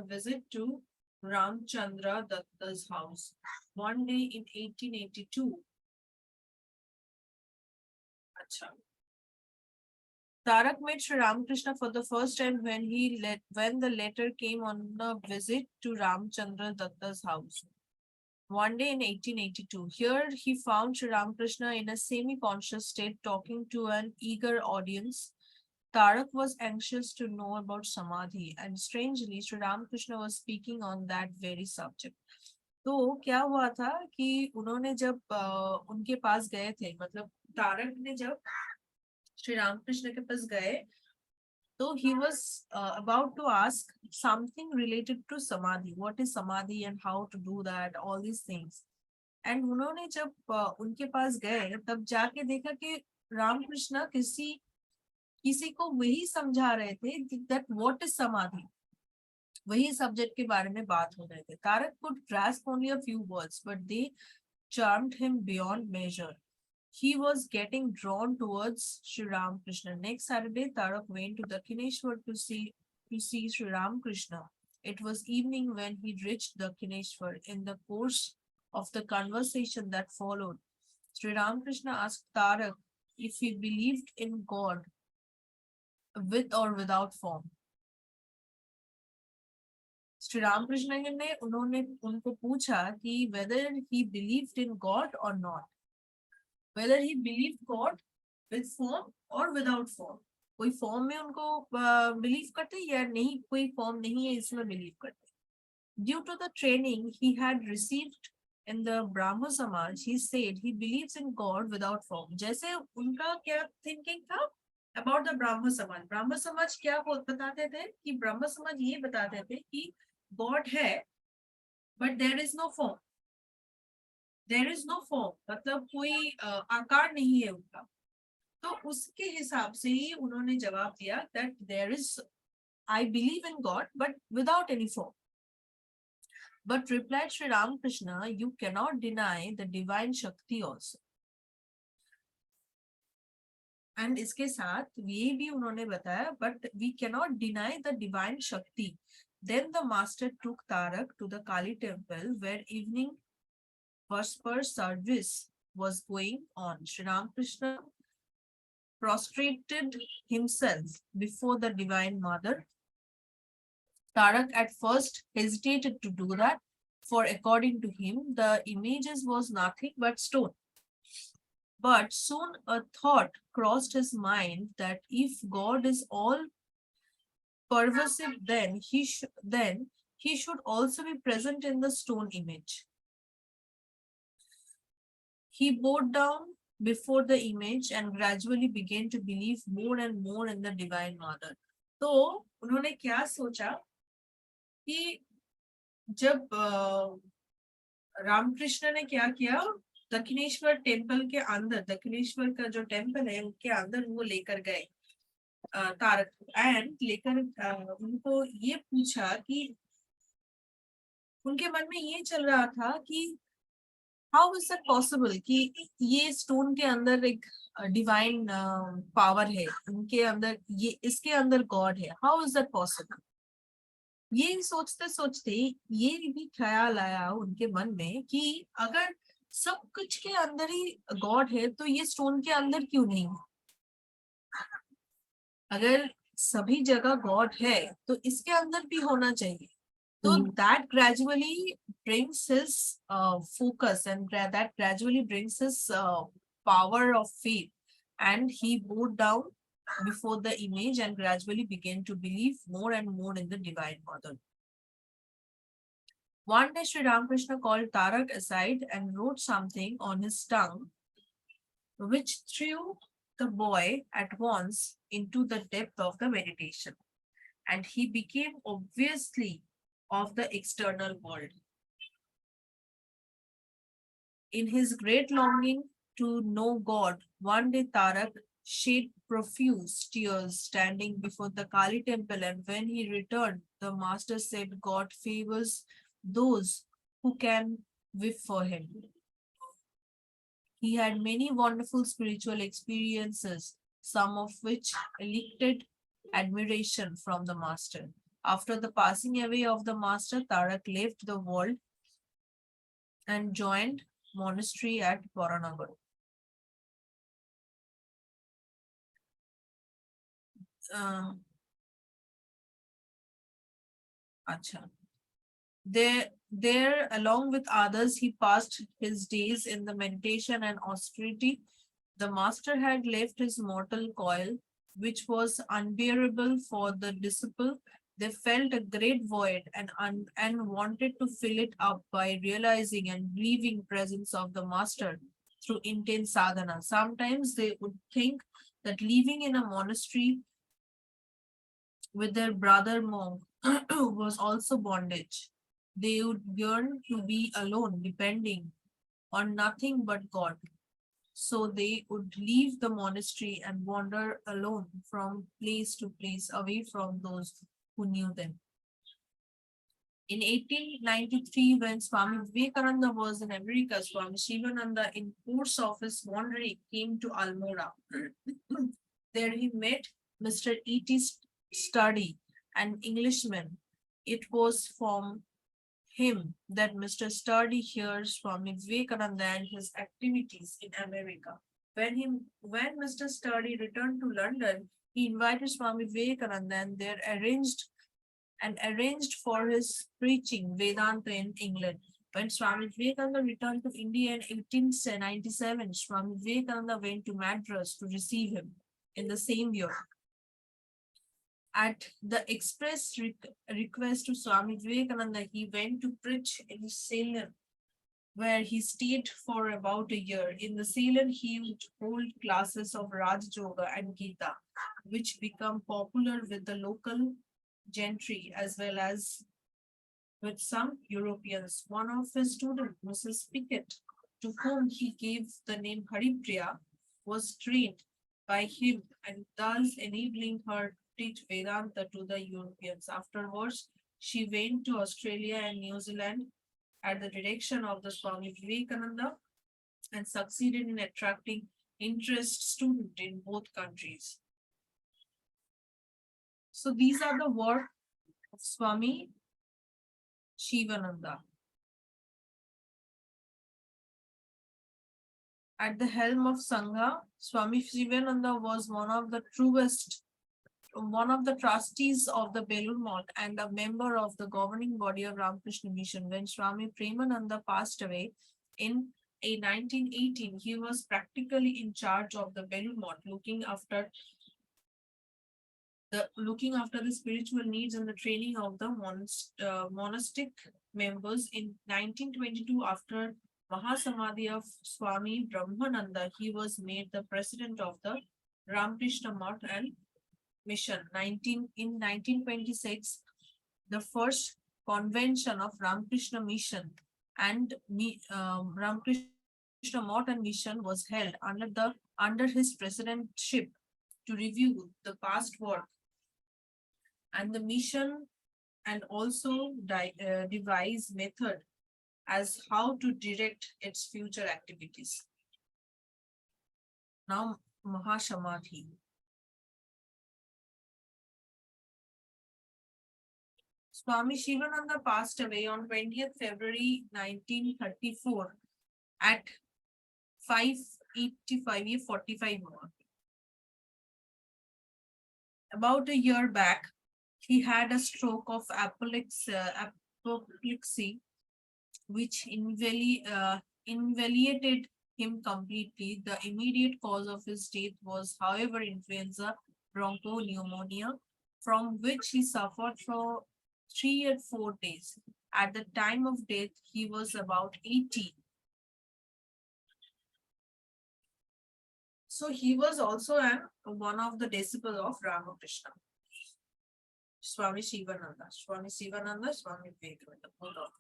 visit to Ramchandra Datta's house one day in 1882. Tarak met Sri Ramakrishna for the first time when the letter came on a visit to Ramchandra Datta's house one day in 1882. Here he found Sri Ramakrishna in a semi-conscious state talking to an eager audience. Tarak was anxious to know about Samadhi, and strangely Sri Ramakrishna was speaking on that very subject. तो क्या हुआ था कि उन्होंने जब उनके पास गए थे, मतलब तारक ने जब श्री रामकृष्ण के पास गए, so he was about to ask something related to samadhi. What is samadhi and how to do that, all these things. And उन्होंने जब उनके पास गए, तब जाके देखा कि रामकृष्ण किसी को वही समझा रहे थे that what is samadhi. वही सब्जेक्ट के बारे में बात हो रहे थे. Tarak could grasp only a few words, but they charmed him beyond measure. he was getting drawn towards Sri Ramakrishna. Next Saturday, Tarak went to Dakshineshwar to see Sri Ramakrishna. It was evening when he reached Dakshineshwar. In the course of the conversation that followed, Sri Ramakrishna asked Tarak if he believed in God with or without form. Sri Ramakrishna ने उन्होंने उनको पूछा कि whether he believed in God or not, whether he believed God with form or without form. कोई form में उनको believe करते या नहीं, कोई फॉर्म नहीं है इसमें बिलीव करते. Due to the training he had received in the Brahmo Samaj, he said he believes in God without form. जैसे उनका क्या thinking था about the Brahmo Samaj. Brahmo Samaj क्या बताते थे कि Brahmo Samaj ये बताते थे कि God है but there is no form. There is no form, मतलब कोई आकार नहीं है उनका. तो उसके हिसाब से ही उन्होंने जवाब दिया that there is, I believe in God but without any form. But replied Sri Ramakrishna, you cannot deny the divine Shakti also. And इसके साथ ये भी उन्होंने बताया, but we cannot deny the divine Shakti. Then the master took Tarak to the Kali temple where evening Vesper service was going on. Sri Ramakrishna prostrated himself before the Divine Mother. Tarak at first hesitated to do that, for according to him, the images was nothing but stone. But soon a thought crossed his mind that if God is all pervasive, then he should also be present in the stone image. He bowed down before the image and gradually began to believe more and more in the Divine Mother. तो उन्होंने क्या सोचा कि जब रामकृष्ण ने क्या किया, Dakshineswar temple के अंदर, दक्षिणेश्वर का जो टेम्पल है उनके अंदर वो लेकर गए तारक, एंड लेकर उनको ये पूछा कि उनके मन में ये चल रहा था कि हाउ इज इट पॉसिबल कि ये स्टोन के अंदर एक डिवाइन पावर है, उनके अंदर ये, इसके अंदर गॉड है, हाउ इज दैट पॉसिबल. ये सोचते सोचते ये भी ख्याल आया उनके मन में कि अगर सब कुछ के अंदर ही गॉड है तो ये स्टोन के अंदर क्यों नहीं है. अगर सभी जगह गॉड है तो इसके अंदर भी होना चाहिए. So that gradually brings his focus, and that gradually brings his power of faith, and he bowed down before the image and gradually began to believe more and more in the Divine Mother. One day Sri Ramakrishna called Tarak aside and wrote something on his tongue, which threw the boy at once into the depth of the meditation, and he became obviously of the external world. In his great longing to know God, one day Tarak shed profuse tears standing before the Kali temple, and when he returned, the master said God favors those who can weep for him. He had many wonderful spiritual experiences, some of which elicited admiration from the master. After the passing away of the master, Tarak left the world and joined monastery at Varanagar. There, along with others, he passed his days in the meditation and austerity. The master had left his mortal coil, which was unbearable for the disciple. They felt a great void and wanted to fill it up by realizing and grieving presence of the master through intense sadhana. Sometimes they would think that living in a monastery with their brother monk was also bondage. They would yearn to be alone, depending on nothing but God. So they would leave the monastery and wander alone from place to place, away from those who knew them. In 1893, when Swami Vivekananda was in America, Swami Shivananda, in course of his wandering, came to Almora. There he met Mr. E.T. Study, an Englishman. It was from him that Mr. Study hears Swami Vivekananda and his activities in America. When Mr. Study returned to London, he invited Swami Vivekananda and there arranged for his preaching Vedanta in England. When Swami Vivekananda returned to India in 1897, Swami Vivekananda went to Madras to receive him in the same year. At the express request to Swami Vivekananda, he went to preach in Salem, where he stayed for about a year. In the Salem, he would hold classes of Raj Yoga and Gita, which become popular with the local gentry as well as with some Europeans. One of his students, Mrs. Pickett, to whom he gave the name Haripriya, was trained by him and thus enabling her to teach Vedanta to the Europeans. Afterwards, she went to Australia and New Zealand at the direction of the Swami Vivekananda and succeeded in attracting interest students in both countries. So these are the work of Swami Shivananda. At the helm of Sangha, Swami Shivananda was one of the trustees of the Belur Math and a member of the governing body of Ramakrishna Mission. When Swami Premananda passed away in 1918, he was practically in charge of the Belur Math, looking after the spiritual needs and the training of the monastic members. In 1922, after Mahasamadhi of Swami Brahmananda, he was made the president of the Ramakrishna Math and Mission. In 1926, the first convention of Ramakrishna Mission and Ramakrishna Math and Mission was held under his presidentship to review the past work and the mission, and also devise method as how to direct its future activities. Now, Mahasamadhi. Swami Shivananda passed away on 20th February 1934 at 585 45 more. About a year back, he had a stroke of apoplexy, which invalidated him completely. The immediate cause of his death was, however, influenza bronchopneumonia, from which he suffered for 3 or 4 days. At the time of death, he was about 80. So he was also one of the disciples of Ramakrishna. Swami Shivananda, Swami Vivekananda, both of them.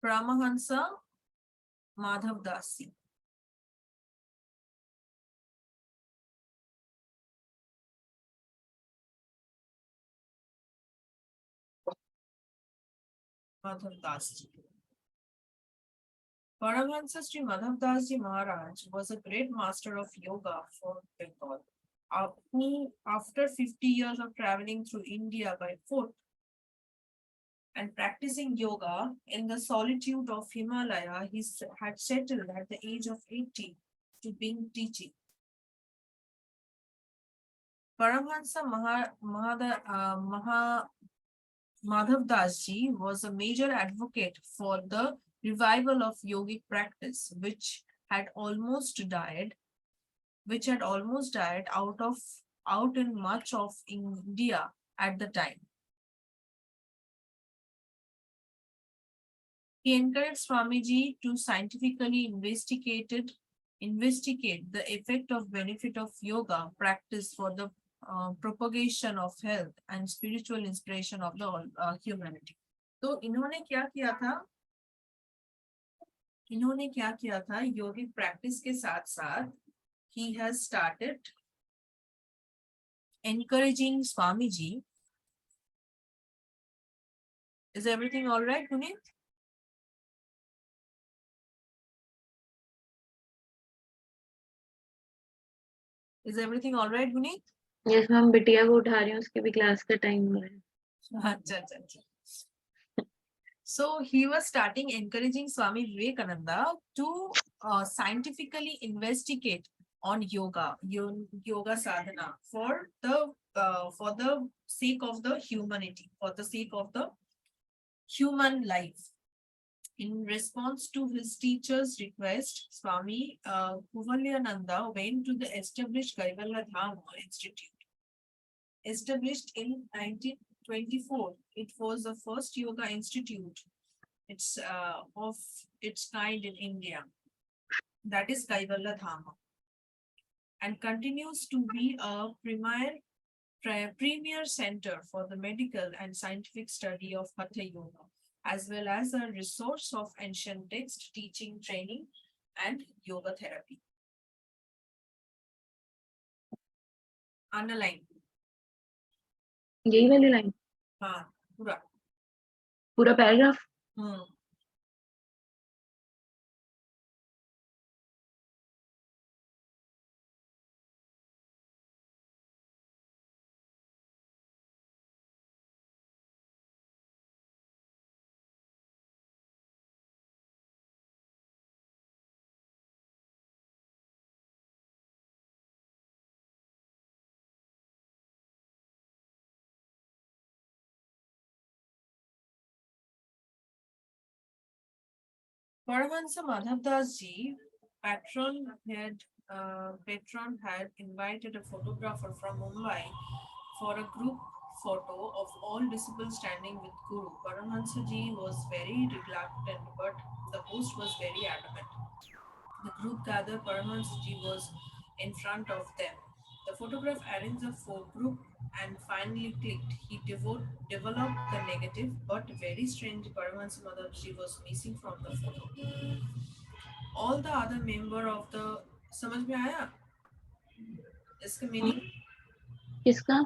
Paramhansa Madhavadas. Madhavadas. Paramhansa Sri Madhavadas Maharaj was a great master of yoga for Bengal, who, after 50 years of traveling through India by foot and practicing yoga in the solitude of Himalaya, he had settled at the age of 80 to begin teaching. Paramhansa Madhavdas ji was a major advocate for the revival of yogic practice, which had almost died out in much of India at the time. He encouraged Swamiji to scientifically investigate the effect of benefit of yoga practice for the propagation of health and spiritual inspiration of the humanity. तो इन्होंने क्या किया था योगिक practice के साथ साथ he has started encouraging Swamiji. Is everything all right, Puneet? Is everything all right, Puneet? Yes ma'am, बिटिया को उठा रही हूँ, उसकी भी क्लास का टाइम हो रहा है. अच्छा, अच्छा, अच्छा. So he was starting encouraging Swami Vivekananda to scientifically investigate on yoga sadhana for the sake of the humanity, for the sake of the human life. In response to his teacher's request, Swami Kuvalyananda went to the established Kaivalya Dham Institute. Established in 1924, it was the first yoga institute of its kind in India. That is Kaivalya Dhama, and continues to be a premier center for the medical and scientific study of Hatha Yoga, as well as a resource of ancient text, teaching, training, and yoga therapy. Underline. यही वाली line, हाँ, पूरा. पूरा paragraph. Paramhansa Madhavadas ji, patron had invited a photographer from Mumbai for a group photo of all disciples standing with Guru. Paramhansa ji was very reluctant, but the host was very adamant. The group gathered. Paramhansa ji was in front of them. The photograph arranged the group and finally clicked. He developed the negative, but very strange. Paramhansa Madhavaji was missing from the photo. All the other member of the समझ में आया इसका meaning? किसका?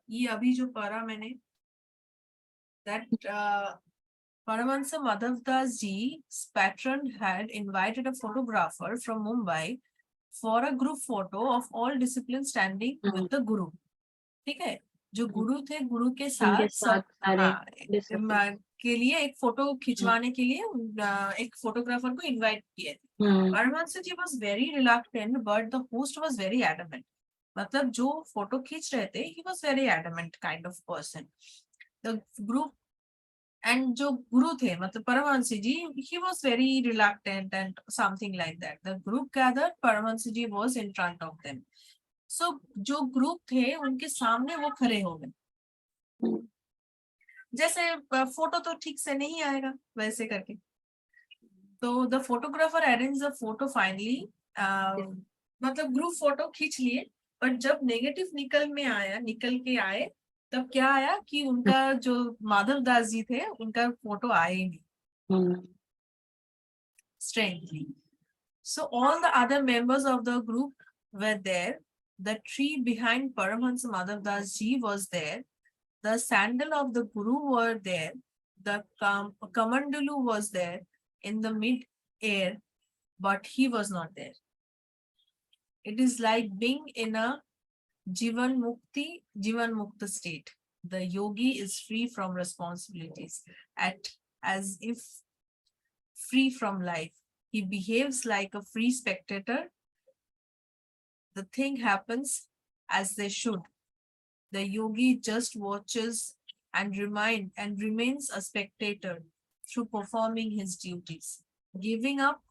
ये अभी जो पढ़ा मैंने, that Paramhansa Madhavadas ji's patron had invited a photographer from Mumbai for a group photo of all disciplines standing with the Guru. ठीक है, जो गुरु थे, गुरु के साथ सब के लिए एक फोटो खिंचवाने के लिए एक फोटोग्राफर को इनवाइट किए थे. Paramhansa ji was very reluctant, but the host was very adamant. मतलब जो फोटो खींच रहे थे, he was very adamant kind of person. The group and जो गुरु थे, मतलब Paramhansa ji, he was very reluctant and something like that. The group gathered. Paramhansa ji was in front of them. So जो group थे उनके सामने वो खड़े हो गए. जैसे फोटो तो ठीक से नहीं आएगा वैसे करके, तो the photographer arrange the photo finally, मतलब ग्रुप फोटो खींच लिए, बट जब नेगेटिव निकल के आए, तब क्या आया कि उनका जो माधव दास जी थे उनका फोटो आए ही नहीं. Strangely. So all the other members of the group were there. The tree behind Paramhansa Madhavadas ji was there. The sandal of the Guru were there. The Kamandalu was there in the mid-air, but he was not there. It is like being in a Jivan Mukta state. The yogi is free from responsibilities, as if free from life. He behaves like a free spectator. The thing happens as they should. The yogi just watches and remains a spectator through performing his duties. Giving up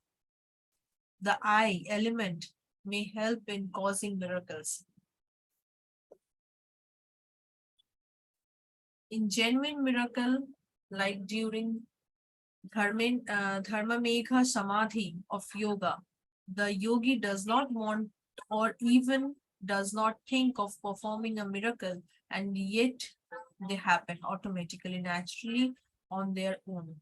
the I element may help in causing miracles. In genuine miracle, like during Dharmamegha Samadhi of yoga, the yogi does not want or even does not think of performing a miracle, and yet they happen automatically, naturally, on their own.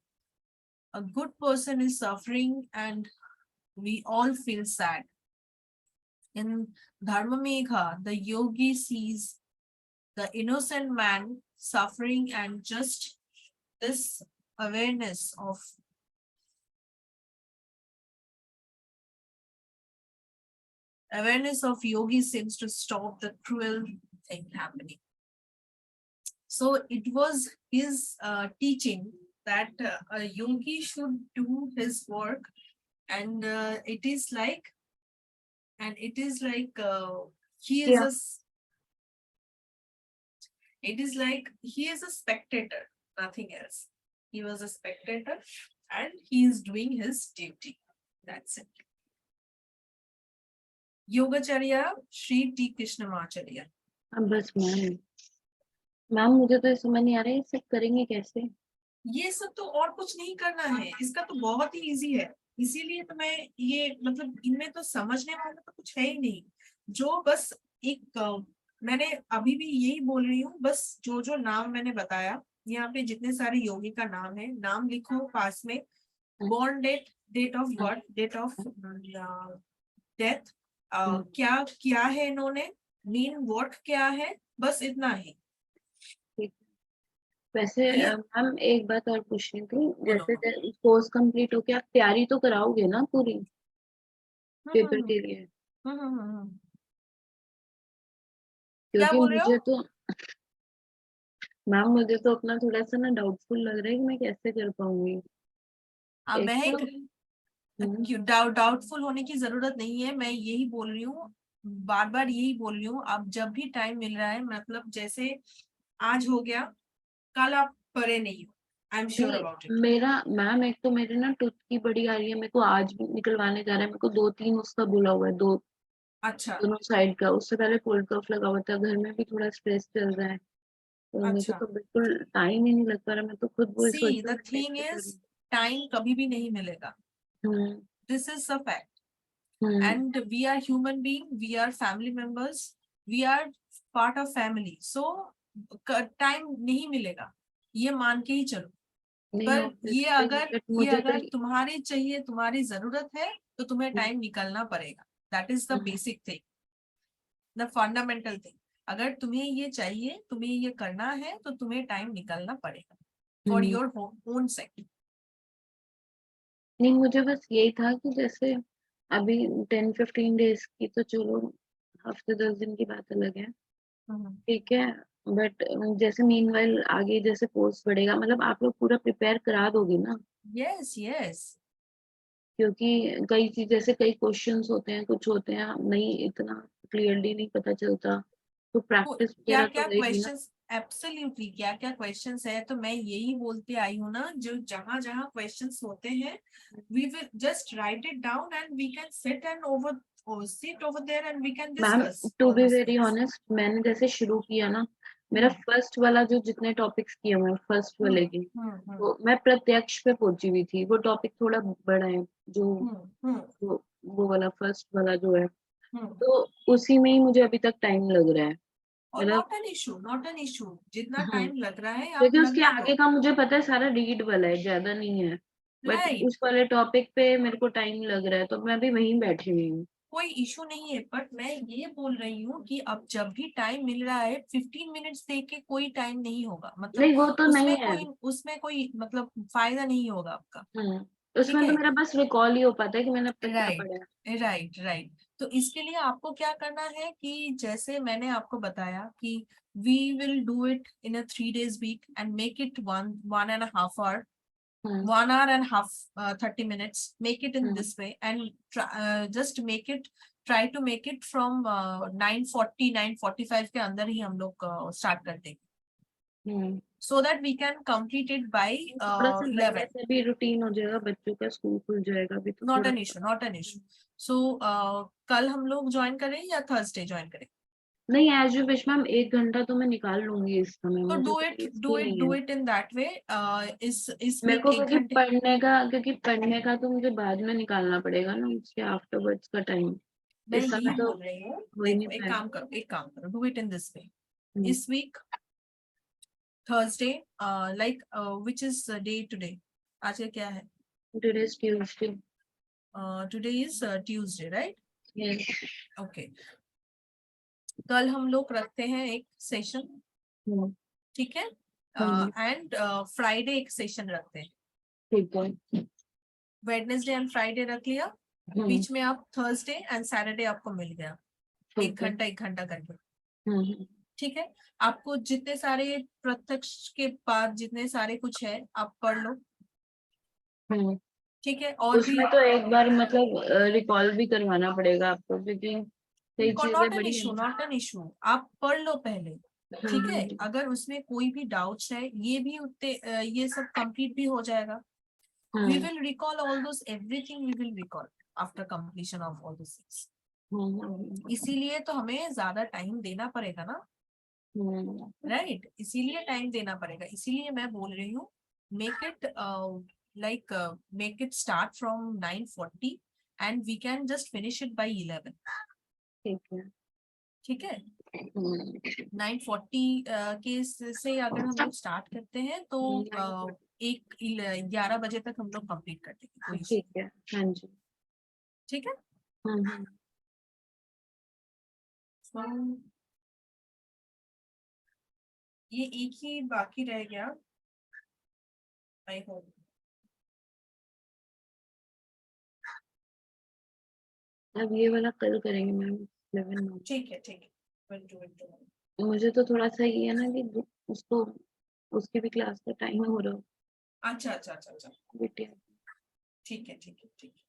A good person is suffering and we all feel sad. In Dharmamegha, the yogi sees the innocent man suffering, and just this awareness of yogi seems to stop the cruel thing happening. So it was his teaching that a yogi should do his work, and it is like he is Yeah. it is like he is a spectator, nothing else. He was a spectator and he is doing his duty. That's it. Yogacharya Shri T Krishnamacharya. अब बस ma'am मुझे तो समझ नहीं आ रहा है सब करेंगे कैसे। ये सब तो और कुछ नहीं करना है, इसका तो बहुत ही इजी है। इसीलिए तो मैं ये मतलब इनमें तो समझने वाला तो कुछ है ही नहीं। जो बस एक मैंने अभी भी यही बोल रही हूँ, बस जो जो नाम मैंने बताया, यहाँ पे जितने सारे योगी का नाम है, नाम लिखो पास में, born date, date of birth, date of death, क्या किया है इन्होंने, मीन वर्क क्या है, बस इतना ही। वैसे ये- मैम एक बात और पूछनी थी, बोलो। जैसे कोर्स कंप्लीट हो गया, आप तैयारी तो कराओगे ना पूरी पेपर के लिए? क्या क्योंकि बोल रहे हो? मुझे तो मैम मुझे तो अपना थोड़ा सा ना डाउटफुल लग रहा है कि मैं कैसे कर पाऊंगी। एक तो डाउटफुल होने की जरूरत नहीं है, मैं यही बोल रही हूँ, बार बार यही बोल रही हूँ। आप जब भी टाइम मिल रहा है, मतलब जैसे आज हो गया, कल आप परे नहीं हो, आई एम श्योर नहीं, अबाउट इट। मेरा मैम एक तो मेरे ना टूथ की बड़ी आ रही है, मेरे को आज भी निकलवाने जा रहा है, मेरे को 2-3 उसका बोला हुआ है, अच्छा दोनों साइड का। उससे पहले कोल्ड कफ लगा हुआ था, घर में भी थोड़ा स्ट्रेस चल रहा है, तो मेरे को अच्छा। तो बिल्कुल टाइम ही नहीं लग पा रहा। मैं तो खुद वो सोच सी रही द हूँ मैं थिंग कैसे इज, करूँ। टाइम कभी भी नहीं मिलेगा, हम्म this is a fact. Hmm And we are human being, we are family members, we are part of family, so time नहीं मिलेगा, ये मान के ही चलो। नहीं पर ऑब्वियसली, बट ये मुझे तो अगर तुम्हारे चाहिए, तुम्हारी जरूरत है, तो तुम्हें हम्म, टाइम निकालना पड़ेगा। That is the hmm, basic thing, the fundamental thing. अगर तुम्हें ये चाहिए, तुम्हें ये करना है, तो तुम्हें टाइम निकालना पड़ेगा फॉर हम्म। योर ओन सेक। नहीं, मुझे बस यही था कि जैसे अभी 10-15 डेज की तो चलो, हफ्ते 10 दिन की बात अलग है, ठीक है। बट जैसे मीनवाइल आगे जैसे पोस्ट बढ़ेगा, मतलब आप लोग पूरा प्रिपेयर करा दोगे ना? Yes yes. क्योंकि कई चीज जैसे कई क्वेश्चंस होते हैं, कुछ होते हैं नहीं, इतना क्लियरली नहीं पता चलता, तो प्रैक्टिस क्या वगैरह तो क्या रहेगी ना? क्वेश्चंस, एब्सोल्युटली क्या क्या क्वेश्चंस है, तो मैं यही बोलते आई हूँ ना, जो जहां जहां क्वेश्चंस होते हैं, we will just write it down and we can sit and sit over there and we can ma'am discuss to all be those very things. Honest, मैंने जैसे शुरू किया ना, मेरा फर्स्ट वाला जो जितने टॉपिक्स किए हुए फर्स्ट वाले की, हम्म तो मैं प्रत्यक्ष पे पहुंची हुई थी। वो टॉपिक थोड़ा बड़ा है, जो हम्म वो वाला फर्स्ट वाला जो है, हम्म। तो उसी में ही मुझे अभी तक टाइम लग रहा है। और मतलब not an issue, not an issue, जितना हाँ, टाइम लग रहा है आप क्योंकि उसके लगने आगे दो। का मुझे पता है सारा रीड वाला है, ज्यादा नहीं है। बट राइट, उस वाले टॉपिक पे मेरे को टाइम लग रहा है, तो मैं भी वहीं बैठी हुई हूँ। कोई इशू नहीं है, बट मैं ये बोल रही हूँ कि अब जब भी टाइम मिल रहा है, 15 मिनट्स दे के कोई टाइम नहीं होगा, मतलब नहीं, वो तो नहीं है। उसमें कोई मतलब फायदा नहीं होगा आपका। ठीक उसमें तो है, मेरा बस रिकॉल ही हो पाता है कि मैंने अब तक क्या राइट पढ़ा है। Right right. तो इसके लिए आपको क्या करना है कि जैसे मैंने आपको बताया कि we will do it in a 3 days week and make it 1.5 hour, hmm 1 hour and a half, 30 minutes, make it in hmm this way, and just try to make it from 9:40 9:45 के अंदर ही हम लोग start कर देंगे, हम्म so that we can complete it by थोड़ा सा नया 11। से भी रूटीन हो जाएगा, बच्चों का स्कूल खुल जाएगा अभी तो नॉट थोड़ा एन सा। Issue, not an issue. So कल हम लोग ज्वाइन करें या थर्सडे ज्वाइन करें? नहीं, एज यू विश मैम, 1 घंटा तो मैं निकाल लूंगी इस समय, तो मुझे कोई इसकी नहीं डू है। It in that way. इस मेरे वीक को एक क्योंकि घंटे पढ़ने का तो मुझे बाद में निकालना पड़ेगा ना, उसके आफ्टरवर्ड्स का टाइम। मैं इस यही समय तो बोल रही हूँ, हो ही नहीं देखो एक पाएगा। काम करो, एक काम करो, do it in this way. Hmm इस week Thursday, like which is day today, आज का क्या है? Today is Tuesday. Today is Tuesday, right? Yes. Okay, कल हम लोग रखते हैं एक सेशन, ठीक है, एंड फ्राइडे एक सेशन रखते हैं। ठीक है, वेडनेसडे एंड फ्राइडे रख लिया, बीच में आप थर्सडे एंड सैटरडे आपको मिल गया, एक घंटा करके, ठीक है। आपको जितने सारे प्रत्यक्ष के बाद जितने सारे कुछ है आप पढ़ लो, ठीक है। और भी उसमें तो एक बार मतलब रिकॉल भी करवाना पड़ेगा आपको, क्योंकि कई चीजें नॉट एन बड़ी इशू, नॉट एन इशू, आप पढ़ लो पहले, ठीक है। अगर उसमें कोई भी डाउट्स है ये भी उतने ये सब कंप्लीट भी हो जाएगा। We will recall all those, everything we will recall after completion of all these things. इसीलिए तो हमें ज्यादा टाइम देना पड़ेगा ना, राइट, इसीलिए टाइम देना पड़ेगा, इसीलिए मैं बोल रही हूँ make it make it start from 9:40 and we can just finish it by 11. ठीक है, 9:40 के से अगर हम लोग स्टार्ट करते हैं तो 11 बजे तक हम लोग कंप्लीट कर देंगे, ठीक है। हाँ जी, ठीक है। तो ये एक ही बाकी रह गया, आई होप। अब ये वाला कल करेंगे मैम, 11। ठीक है, ठीक है, मुझे तो थोड़ा सा ये है ना कि उसको उसकी भी क्लास का टाइम हो रहा हो। अच्छा अच्छा अच्छा अच्छा, बिटिया, ठीक है ठीक है ठीक है।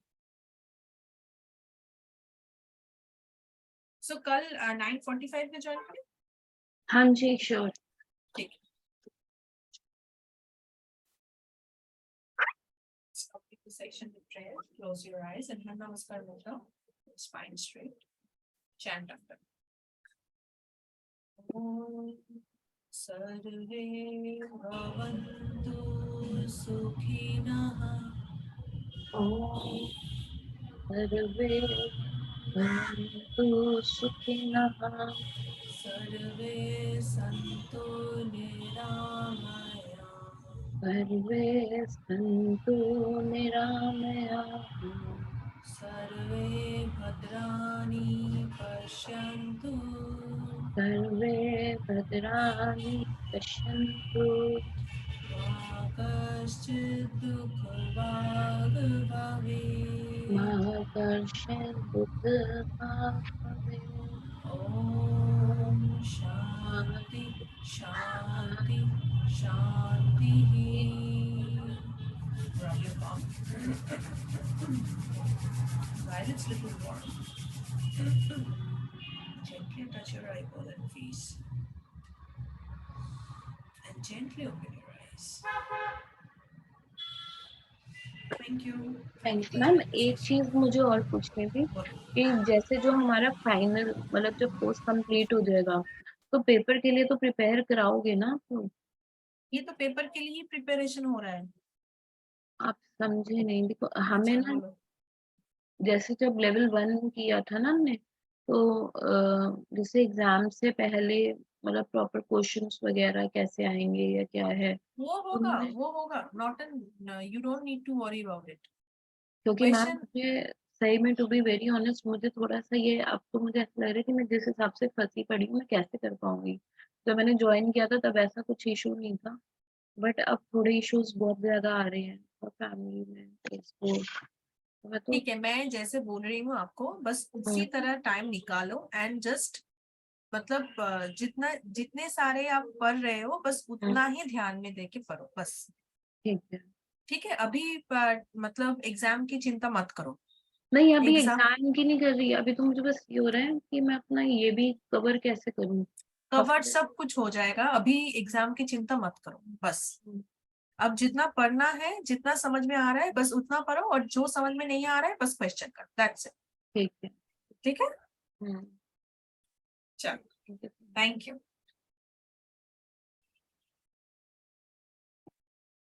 सो कल 9:45 में ज्वाइन करें। हाँ जी, श्योर। ठीक है, complete the section with prayer. Close your eyes and hand namaskar mudra, spine straight. Chant after. Om Sarve Bhavantu Sukhinah. Om Sarve Bhavantu Sukhinah. Sarve Santu Niramaya. सर्वे सन्तु निरामयाः। सर्वे भद्राणि पश्यन्तु। सर्वे भद्राणि पश्यन्तु। मा कश्चित् दुःखभाग् भवेत्। मा कश्चित् दुःखभाग् भवेत्। ॐ शान्ति शान्ति शान्तिः। Rub your palm. Silence little warm. Gently touch your eyeball and face. And gently open your eyes. Thank you. Ma'am एक चीज मुझे और पूछनी थी कि जैसे जो हमारा फाइनल मतलब जब कोर्स कंप्लीट हो जाएगा तो पेपर के लिए तो प्रिपेयर कराओगे ना? तो ये तो पेपर के लिए ही प्रिपरेशन हो रहा है। आप समझे नहीं, देखो हमें अच्छा, ना बोलो। जैसे जब लेवल 1 किया था ना हमने, तो जैसे एग्जाम से पहले मतलब प्रॉपर क्वेश्चंस वगैरह कैसे आएंगे या क्या है वो होगा, not an, you don't need to worry about it. क्योंकि मैम मुझे सही में टू बी वेरी ऑनेस्ट मुझे थोड़ा सा ये अब तो मुझे ऐसा लग रहा है कि मैं जिस हिसाब से फंसी पड़ी हूँ मैं कैसे कर पाऊंगी। जब मैंने ज्वाइन किया था तब ऐसा कुछ इशू नहीं था, बट अब थोड़े इश्यूज बहुत ज्यादा आ रहे हैं और फैमिली में इसको मैं तो ठीक है, मैं जैसे बोल रही हूँ आपको, बस उसी तरह टाइम निकालो एंड जस्ट मतलब जितने सारे आप पढ़ रहे हो बस उतना ही ध्यान में देके पढ़ो बस। ठीक है। ठीक है, अभी मतलब एग्जाम की चिंता मत करो। नहीं अभी एग्जाम एग्जाम की नहीं कर रही, अभी तो मुझे बस ये हो रहा है कि मैं अपना ये भी कवर कैसे करूँ। कवर सब कुछ हो जाएगा, अभी एग्जाम की चिंता मत करो बस। अब जितना पढ़ना है, जितना समझ में आ रहा है बस उतना पढ़ो, और जो समझ में नहीं आ रहा है बस क्वेश्चन कर, दैट्स इट। ठीक है। ठीक है, चलो, थैंक यू।